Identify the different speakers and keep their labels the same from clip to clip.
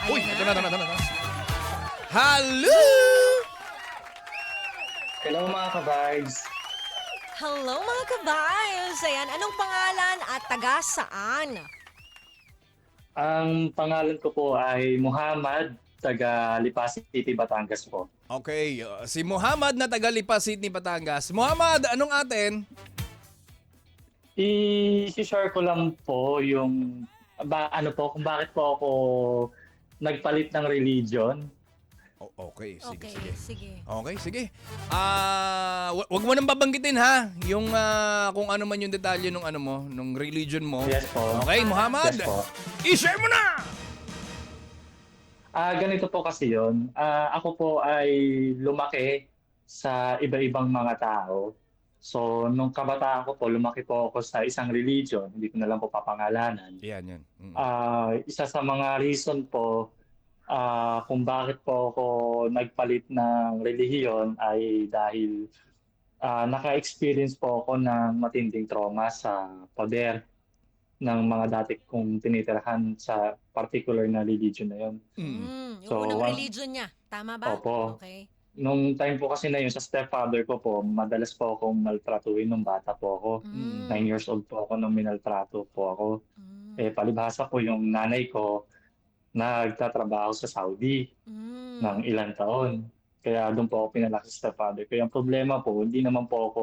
Speaker 1: Uy,
Speaker 2: Ayan
Speaker 1: ito
Speaker 2: na.
Speaker 1: na. Hello!
Speaker 3: Hello mga ka-vibes!
Speaker 2: Hello mga kabayos! Ayan, anong pangalan at taga saan?
Speaker 3: Ang pangalan ko po ay Muhammad, taga Lipa City, Batangas po.
Speaker 1: Okay, si Muhammad na taga Lipa City, Batangas. Muhammad, anong atin?
Speaker 3: I-share ko lang po yung kung bakit po ako nagpalit ng religion.
Speaker 1: Okay, sige,
Speaker 2: Okay,
Speaker 1: sige.
Speaker 2: sige.
Speaker 1: Okay, sige. Wag mo nang babanggitin ha, yung kung ano man yung detalye ng ano mo, nung religion mo.
Speaker 3: Yes po.
Speaker 1: Okay, Muhammad.
Speaker 3: Yes po.
Speaker 1: I-share mo na.
Speaker 3: Ganito po kasi yun. Ako po ay lumaki sa iba-ibang mga tao. So, nung kabataan ko po, lumaki po ako sa isang religion. Hindi ko na lang po papangalanan.
Speaker 1: Yan.
Speaker 3: Isa sa mga reason po kung bakit po ako nagpalit ng relihiyon ay dahil naka-experience po ako ng matinding trauma sa poder ng mga dati kong tinitirahan sa particular na religion na yun.
Speaker 2: Yung
Speaker 3: So,
Speaker 2: unang religion niya. Tama ba?
Speaker 3: Opo.
Speaker 2: Okay.
Speaker 3: Nung time po kasi na yun sa stepfather ko po, madalas po akong maltratuhin nung bata po ako. 9 years old po ako nung minaltrato po ako. Palibhasa po yung nanay ko nagtatrabaho sa Saudi ng ilang taon. Kaya doon po ako pinalaki sa stepfather ko. Yung problema po, hindi naman po ako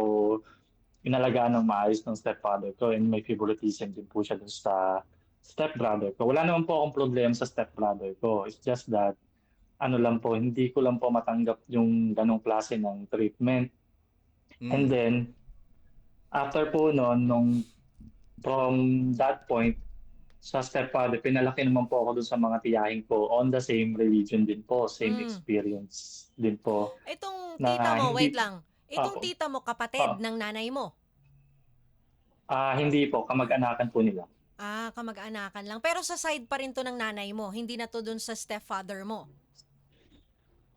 Speaker 3: inalagaan ng maayos ng stepfather ko and may favoritism din po siya doon sa stepbrother ko. Wala naman po akong problema sa stepbrother ko. It's just that, hindi ko lang po matanggap yung ganong klase ng treatment. And then, after po noon, from that point, sa stepfather, pinalaki naman po ako doon sa mga tiyahin ko on the same religion din po, same experience din po.
Speaker 2: Itong
Speaker 3: Na
Speaker 2: tita mo,
Speaker 3: hindi-
Speaker 2: wait lang. Itong
Speaker 3: Apo.
Speaker 2: tita mo, kapatid ng nanay mo.
Speaker 3: Hindi po, kamag-anakan po nila.
Speaker 2: Kamag-anakan lang. Pero sa side pa rin to ng nanay mo. Hindi na to dun sa stepfather mo.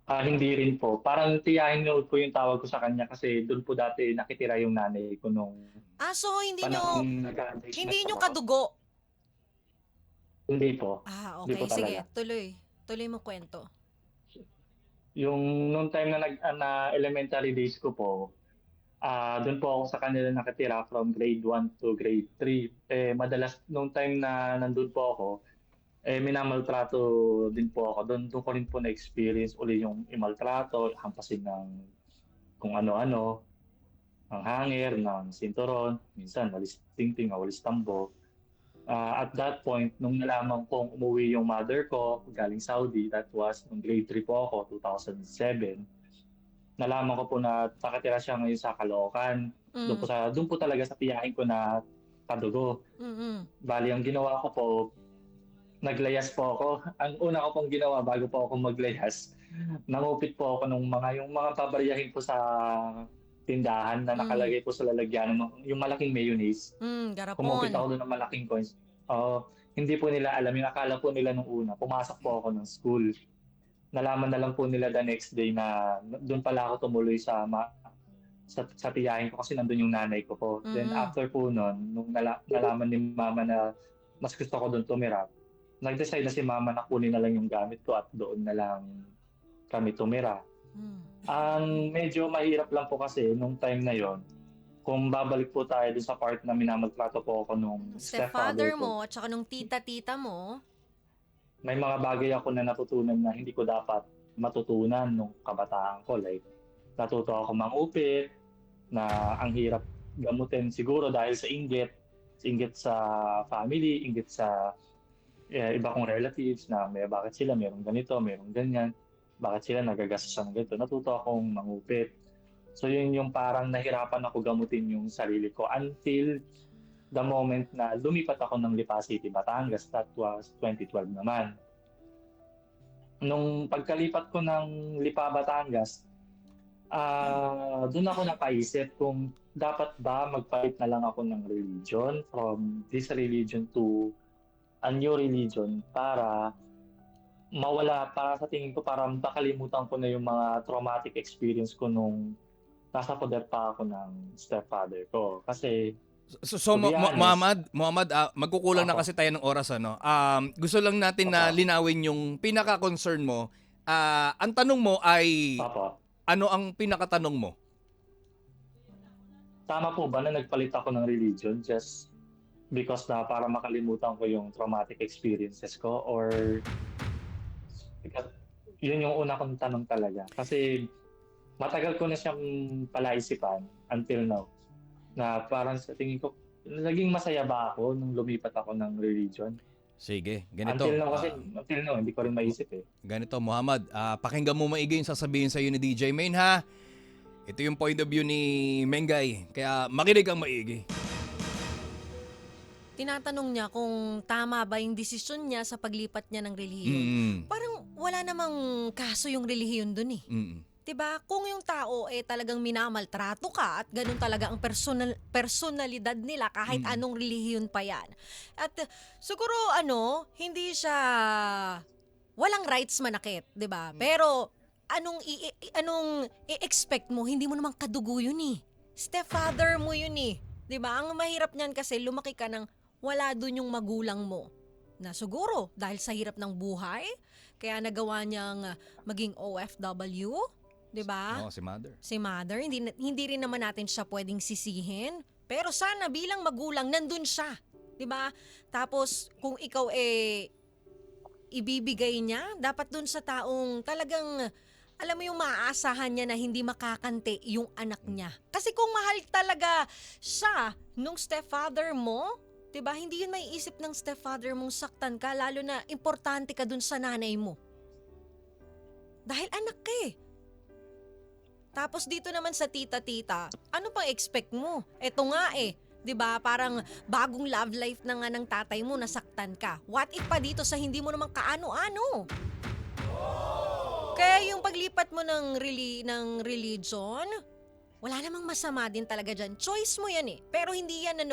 Speaker 3: Hindi rin po. Parang tiyahin niyo po yung tawag ko sa kanya kasi doon po dati nakitira yung nanay ko nung
Speaker 2: So hindi
Speaker 3: panahon
Speaker 2: nyo,
Speaker 3: nag-a-attach
Speaker 2: hindi
Speaker 3: na
Speaker 2: nyo
Speaker 3: po ako.
Speaker 2: Kadugo.
Speaker 3: Hindi po. Hindi
Speaker 2: Okay.
Speaker 3: po
Speaker 2: Sige,
Speaker 3: talaga.
Speaker 2: tuloy mo kwento.
Speaker 3: Yung nung time na elementary days ko po, doon po ako sa kanila nakatira from grade 1 to grade 3. Madalas nung time na nandun po ako, minamaltrato din po ako. Doon ko rin po na-experience uli yung imaltrato, hampasin ng kung ano-ano, ng hanger, ng sinturon, minsan walis tingting, walis tambo. At that point, nung nalaman kong umuwi yung mother ko galing Saudi, that was nung grade 3 po ako, 2007. Nalaman ko po na nakatira siya ngayon sa Caloocan. Doon po talaga sa tiyahin ko na kadugo. Bali, ang ginawa ko po, naglayas po ako. Ang una ko pong ginawa bago po ako maglayas, nangupit po ako yung mga babaryahin po sa tindahan na nakalagay po sa lalagyan, yung malaking mayonnaise. Kumupit
Speaker 2: Garapon.
Speaker 3: ako doon ng malaking coins. Hindi po nila alam, yung akala po nila nung una, pumasok po ako ng school. Nalaman na lang po nila the next day na doon pala ako tumuloy sa tiyahin ko kasi nandun yung nanay ko po. Then after po nun, nung nalaman ni mama na mas gusto ko doon tumira, nag-decide na si mama na kunin na lang yung gamit ko at doon na lang kami tumira. Ang medyo mahirap lang po kasi nung time na yon, kung babalik po tayo dun sa part na minamaltrato po ako nung
Speaker 2: Stepfather
Speaker 3: stepfather ko,
Speaker 2: mo, at saka nung tita-tita mo.
Speaker 3: may mga bagay ako na natutunan na hindi ko dapat matutunan nung kabataan ko. Like, natuto ako mangupit, na ang hirap gamutin siguro dahil sa inggit sa family, inggit sa iba kong relatives na bakit sila merong ganito, merong ganyan, bakit sila nagagastos ng ganito. Natuto akong mangupit. So yun yung parang nahirapan ako gamutin yung sarili ko until the moment na lumipat ako ng Lipa City, Batangas. That was 2012 naman. Nung pagkalipat ko ng Lipa, Batangas, doon ako napaisip kung dapat ba magpalit na lang ako ng religion from this religion to a new religion para sa tingin ko, para makalimutan ko na yung mga traumatic experience ko nung nasa poder pa ako ng stepfather ko. Kasi
Speaker 1: So
Speaker 3: To be honest.
Speaker 1: Muhammad, magkukulang na
Speaker 3: Opo.
Speaker 1: kasi tayo ng oras, ano. Gusto lang natin na
Speaker 3: Opo.
Speaker 1: linawin yung pinaka-concern mo. Ang tanong mo ay
Speaker 3: Opo.
Speaker 1: ano ang pinakatanong mo?
Speaker 3: Tama po ba na nagpalit ako ng religion just because na para makalimutan ko yung traumatic experiences ko, or because yun yung una kong tanong talaga. Kasi matagal ko na siyang palaisipan until now, na parang sa tingin ko, naging masaya ba ako nung lumipat ako ng religion?
Speaker 1: Sige, ganito.
Speaker 3: Until now, hindi ko rin maisip eh.
Speaker 1: Ganito, Muhammad, pakinggan mo maigi yung sasabihin sa'yo ni DJ Main, ha? Ito yung point of view ni Mengay, kaya makinig kang maigi.
Speaker 2: Tinatanong niya kung tama ba yung desisyon niya sa paglipat niya ng relihiyon. Parang wala namang kaso yung relihiyon dun eh. 'Di ba? Kung yung tao talagang minamaltrato ka at ganun talaga ang personalidad nila kahit anong relihiyon pa yan. At siguro hindi siya walang rights manakit, 'di ba? Pero anong i-expect mo? Hindi mo naman kadugo yun eh. Stepfather mo yun eh. 'Di ba? Ang mahirap niyan kasi lumaki ka ng wala dun yung magulang mo. Na siguro dahil sa hirap ng buhay, kaya nagawa niyang maging OFW. 'Di ba?
Speaker 1: Si Mother.
Speaker 2: Si Mother, hindi rin naman natin siya pwedeng sisihin. Pero sana bilang magulang nandun siya, 'di ba? Tapos kung ikaw ibibigay niya, dapat dun sa taong talagang alam mo yung maaasahan niya na hindi makakante yung anak niya. Kasi kung mahal talaga siya nung stepfather mo, 'di ba? Hindi yun maiisip ng stepfather mong saktan ka, lalo na importante ka dun sa nanay mo. Dahil anak ka eh. Tapos dito naman sa tita-tita, ano pang expect mo? Eto nga 'di ba? Parang bagong love life na nga ng tatay mo, nasaktan ka. What if pa dito sa hindi mo naman kaano-ano? Kaya yung paglipat mo ng religion, wala namang masama din talaga dyan. Choice mo yan eh. Pero hindi yan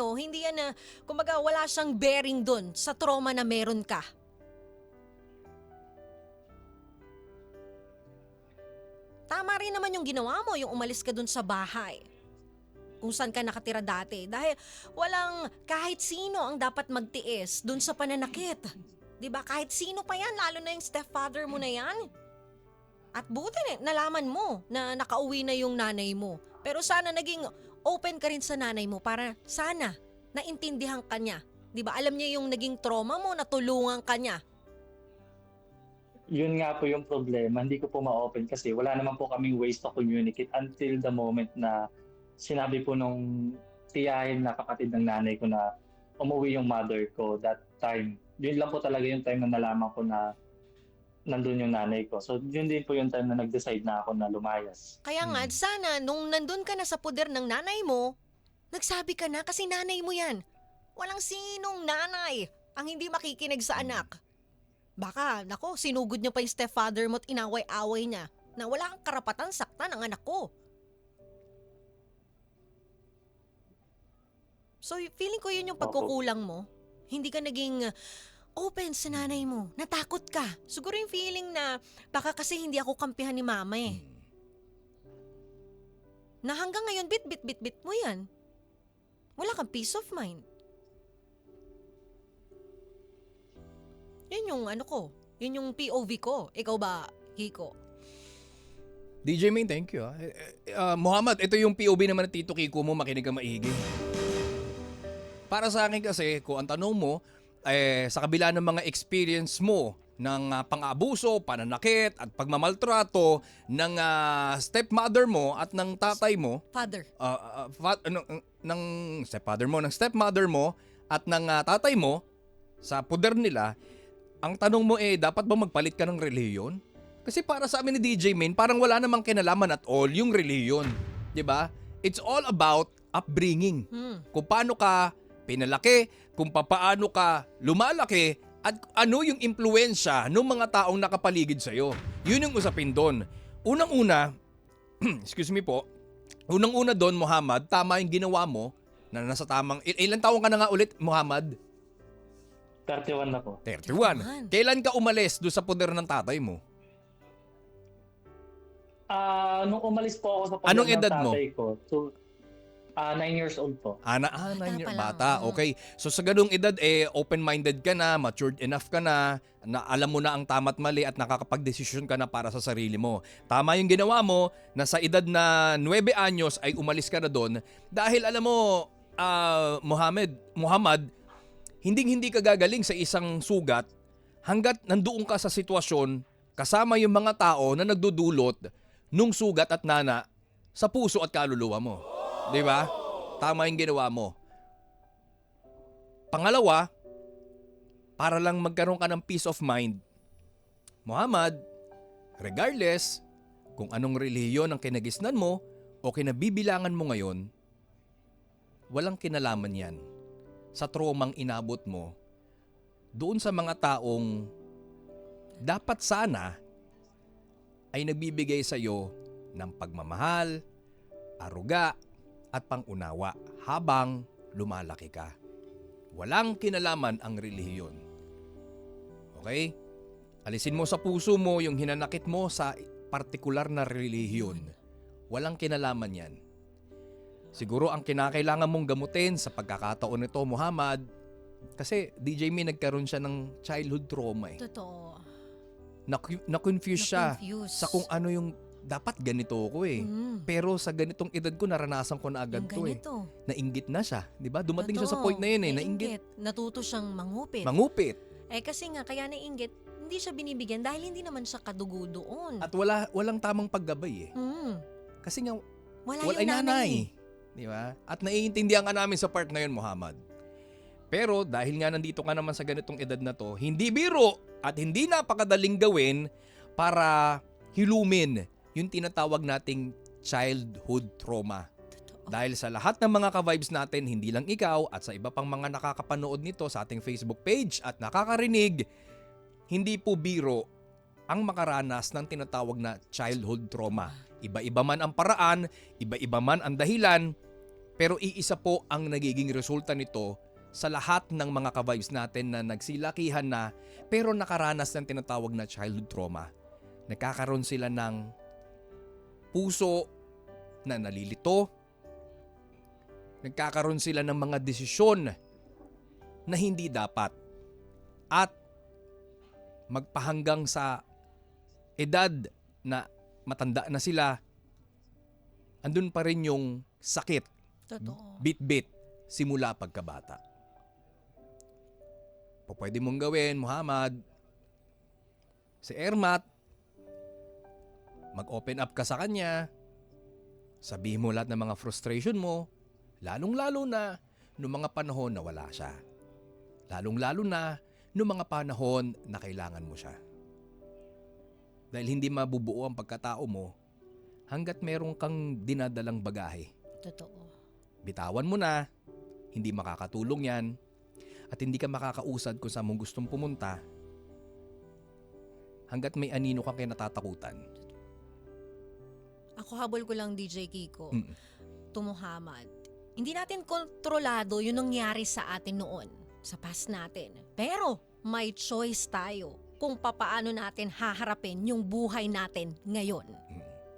Speaker 2: kumbaga wala siyang bearing dun sa trauma na meron ka. Tama rin naman yung ginawa mo, yung umalis ka dun sa bahay. Kung saan ka nakatira dati. Dahil walang kahit sino ang dapat magtiis dun sa pananakit. 'Di ba? Kahit sino pa yan, lalo na yung stepfather mo na yan. At buti nalaman mo na nakauwi na yung nanay mo. Pero sana naging open ka rin sa nanay mo para sana naintindihan ka niya. 'Di ba? Alam niya yung naging trauma mo, natulungan ka niya.
Speaker 3: Yun nga po yung problema, hindi ko po ma-open kasi wala naman po kaming ways to communicate until the moment na sinabi po nung tiyahin na kapatid ng nanay ko na umuwi yung mother ko that time. Yun lang po talaga yung time na nalaman ko na nandun yung nanay ko. So yun din po yung time na nag-decide na ako na lumayas.
Speaker 2: Kaya nga, sana nung nandun ka na sa poder ng nanay mo, nagsabi ka na kasi nanay mo yan. Walang sinong nanay ang hindi makikinig sa anak. Baka, sinugod niya pa yung stepfather mo at inaway-away niya na wala kang karapatan saktan ang anak ko. So, feeling ko yun yung pagkukulang mo. Hindi ka naging open sa nanay mo. Natakot ka. Siguro yung feeling na baka kasi hindi ako kampihan ni mama eh. Na hanggang ngayon, bit mo yan. Wala kang peace of mind. Yun yung yun yung POV ko. Ikaw ba, Kiko?
Speaker 1: DJ Main, thank you. Muhammad, ito yung POV naman ng Tito Kiko mo, makinig ka maigi. Para sa akin kasi, kung ang tanong mo, sa kabila ng mga experience mo ng pang-abuso, pananakit at pagmamaltrato ng stepmother mo at ng tatay mo,
Speaker 2: Father.
Speaker 1: ng stepfather mo, ng stepmother mo at ng tatay mo sa poder nila, ang tanong mo dapat ba magpalit ka ng relihiyon? Kasi para sa amin ni DJ Main, parang wala namang kinalaman at all yung relihiyon. 'Di ba? It's all about upbringing. Kung paano ka pinalaki, kung paano ka lumalaki, at ano yung impluensya ng mga taong nakapaligid sa'yo. Yun yung usapin doon. Unang-una, excuse me po, unang-una doon, Muhammad, tama yung ginawa mo, na nasa tamang, ilang taong ka na nga ulit, Muhammad?
Speaker 3: 31 na po.
Speaker 1: 31. Kailan ka umalis doon sa poder ng tatay mo?
Speaker 3: Nung umalis po ako sa poder
Speaker 1: Anong
Speaker 3: ng
Speaker 1: edad mo?
Speaker 3: tatay ko, 9 years old po.
Speaker 1: Nine year,
Speaker 2: pa lang,
Speaker 1: bata.
Speaker 2: oo.
Speaker 1: Okay. So sa ganung edad, open-minded ka na, matured enough ka na alam mo na ang tama't mali at nakakapag-desisyon ka na para sa sarili mo. Tama yung ginawa mo na sa edad na 9 anyos ay umalis ka na doon dahil alam mo, Muhammad, hindi ka gagaling sa isang sugat hanggat nandoon ka sa sitwasyon kasama yung mga tao na nagdudulot nung sugat at nana sa puso at kaluluwa mo. 'Di ba? Tama yung ginawa mo. Pangalawa, para lang magkaroon ka ng peace of mind, Muhammad, regardless kung anong relihiyon ang kinagisnan mo o kinabibilangan mo ngayon, walang kinalaman yan sa traumang inabot mo doon sa mga taong dapat sana ay nagbibigay sa iyo ng pagmamahal, aruga, at pangunawa habang lumalaki ka. Walang kinalaman ang relihiyon. Okay? Alisin mo sa puso mo yung hinanakit mo sa partikular na relihiyon. Walang kinalaman yan. Siguro ang kinakailangan mong gamutin sa pagkakataon nito, Muhammad, kasi DJ May nagkaroon siya ng childhood trauma eh.
Speaker 2: Totoo.
Speaker 1: Na-confuse siya
Speaker 2: Na-confuse.
Speaker 1: sa kung ano yung dapat ganito ko eh. Pero sa ganitong edad ko, naranasan ko na agad
Speaker 2: Yung
Speaker 1: to eh.
Speaker 2: ganito.
Speaker 1: Nainggit na siya. Di ba? Dumating siya sa
Speaker 2: Totoo.
Speaker 1: point na yun eh. Nainggit.
Speaker 2: Natuto siyang mangupit.
Speaker 1: Mangupit.
Speaker 2: Kasi nga, kaya nainggit, hindi siya binibigyan dahil hindi naman siya kadugo doon.
Speaker 1: At walang tamang paggabay eh. Kasi nga,
Speaker 2: Wala
Speaker 1: wala
Speaker 2: yung
Speaker 1: ay nanay.
Speaker 2: nanay.
Speaker 1: Di ba? At naiintindihan ka namin sa part na yun, Muhammad. Pero dahil nga nandito ka naman sa ganitong edad na to, hindi biro at hindi napakadaling gawin para hilumin yung tinatawag nating childhood trauma.
Speaker 2: Totoo.
Speaker 1: Dahil sa lahat ng mga ka-vibes natin, hindi lang ikaw at sa iba pang mga nakakapanood nito sa ating Facebook page at nakakarinig, hindi po biro ang makaranas ng tinatawag na childhood trauma. Iba-iba man ang paraan, iba-iba man ang dahilan, pero iisa po ang nagiging resulta nito sa lahat ng mga ka-vibes natin na nagsilakihan na pero nakaranas ng tinatawag na childhood trauma. Nagkakaroon sila ng puso na nalilito, nagkakaroon sila ng mga desisyon na hindi dapat at magpahanggang sa edad na matanda na sila, andun pa rin yung sakit,
Speaker 2: Totoo.
Speaker 1: bit-bit, simula pagkabata. Pwede mong gawin, Muhammad, si Ermat, mag-open up ka sa kanya, sabihin mo lahat ng mga frustration mo, lalong-lalo na noong mga panahon na wala siya. Lalong-lalo na noong mga panahon na kailangan mo siya. Dahil hindi mabubuo ang pagkatao mo hanggat meron kang dinadalang bagahe.
Speaker 2: Totoo.
Speaker 1: Bitawan mo na, hindi makakatulong yan, at hindi ka makakausad kung saan mong gustong pumunta hanggat may anino kang kinatatakutan.
Speaker 2: Ako habol ko lang DJ Kiko.
Speaker 1: Mm.
Speaker 2: To Muhammad. Hindi natin kontrolado yung nangyari sa atin noon, sa past natin. Pero may choice tayo kung papaano natin haharapin yung buhay natin ngayon.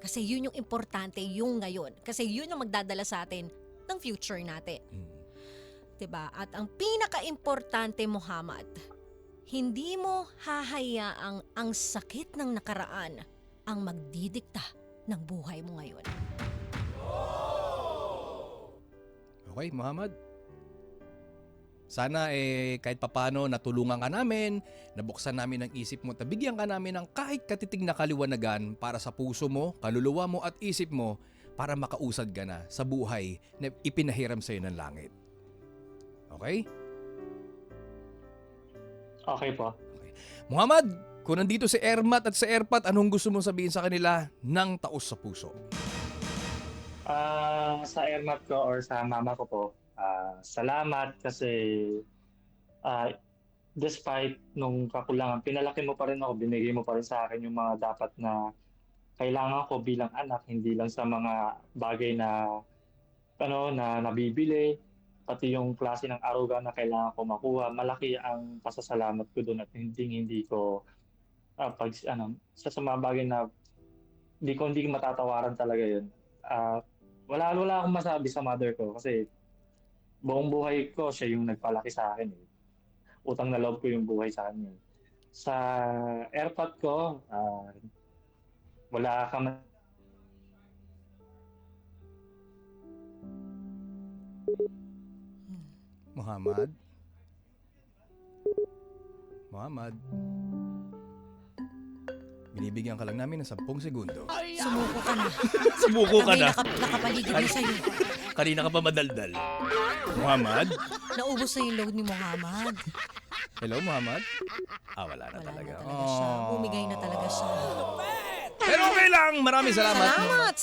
Speaker 2: Kasi yun yung importante, yung ngayon. Kasi yun yung magdadala sa atin ng future natin. 'Di ba? At ang pinaka-importante, Muhammad, hindi mo hahayaang ang sakit ng nakaraan ang magdidikta ng buhay mo ngayon.
Speaker 1: Okay, Muhammad? Sana kahit papano natulungan ka namin, nabuksan namin ang isip mo, tabigyan ka namin ng kahit katitig na kaliwanagan para sa puso mo, kaluluwa mo at isip mo para makausad ka na sa buhay na ipinahiram sa iyo ng langit. Okay?
Speaker 3: Okay po.
Speaker 1: Muhammad, kung nandito si Ermat at si Erpat, anong gusto mong sabihin sa kanila ng taos sa puso?
Speaker 3: Sa Ermat ko or sa mama ko po, salamat kasi despite nung kakulangan, pinalaki mo pa rin ako, binigay mo pa rin sa akin yung mga dapat na kailangan ko bilang anak, hindi lang sa mga bagay na na nabibili, pati yung klase ng aruga na kailangan ko makuha. Malaki ang pasasalamat ko doon at hindi ko sa mga bagay na hindi ko matatawaran talaga yun. wala akong masabi sa mother ko kasi buong buhay ko siya yung nagpalaki sa akin eh. Utang na loob ko yung buhay sa kanya. Sa airpot ko, wala ka man.
Speaker 1: Muhammad? Muhammad? Binibigyan ka lang namin ng 10 segundo.
Speaker 2: Sumuko ka na.
Speaker 1: Sumuko ka
Speaker 2: Kami
Speaker 1: na.
Speaker 2: nakapaligid na sa'yo.
Speaker 1: Kanina ka pa madaldal. Muhammad?
Speaker 2: Naubos na yung load ni Muhammad.
Speaker 1: Hello, Muhammad? Wala na
Speaker 2: Wala
Speaker 1: talaga.
Speaker 2: na talaga siya. Bumigay na talaga siya.
Speaker 1: Pero okay lang. Maraming salamat.
Speaker 2: Salamat!